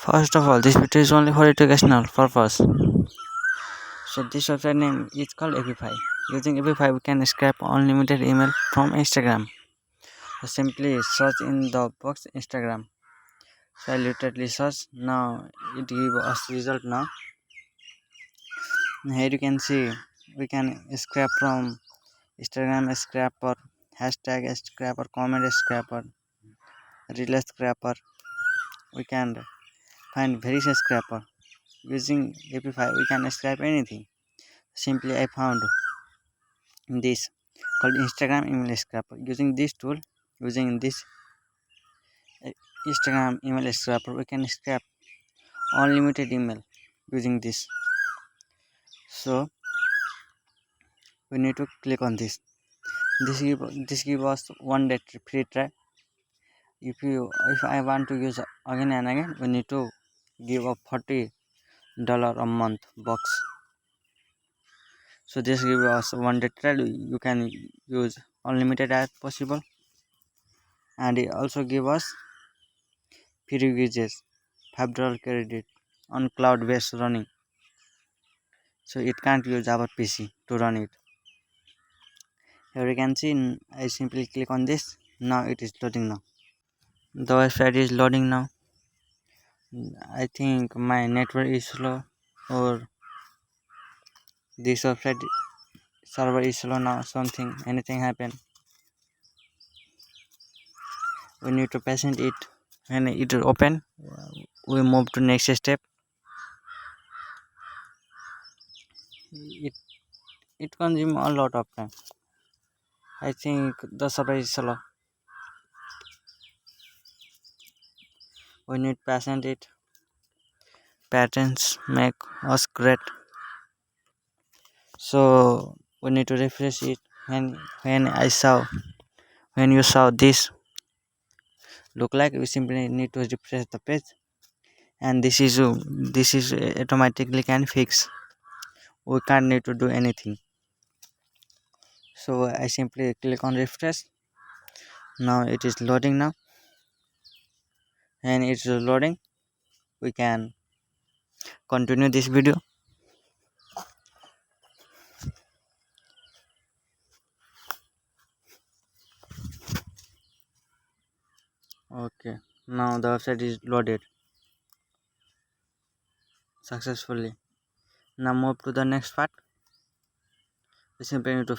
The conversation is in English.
First of all, this video is only for educational purpose. So this website name is called Epify. Using Epify, we can scrape unlimited email from Instagram. So simply search in the box Instagram. So I literally search. Now it gives us result now. Here you can see we can scrape from Instagram scraper, hashtag scraper, comment scraper, reel scraper. We can find various scraper. Using Epify, we can scrape anything. Simply I found this called Instagram email scraper. Using this tool, using this Instagram email scraper, we can scrape unlimited email using this. So we need to click on this. This give us 1 day free try. If I want to use again and again, we need to give a $40 a month box. So this give us 1 day trial. You can use unlimited as possible, and it also give us free uses, $5 credit on cloud based running. So it can't use our PC to run it. Here you can see I simply click on this. Now it is loading now. The website is loading now. I think my network is slow, or this website server is slow now. Anything happen. We need to patient it. When it open, we move to next step. It consume a lot of time. I think the server is slow. We need patient it. Patterns make us great. So we need to refresh it. When you saw this look like, we simply need to refresh the page, and this is automatically can fix. We can't need to do anything. So I simply click on refresh. Now it is loading now, and it's loading. We can continue this video. Okay, now the website is loaded successfully. Now move to the next part. We simply need to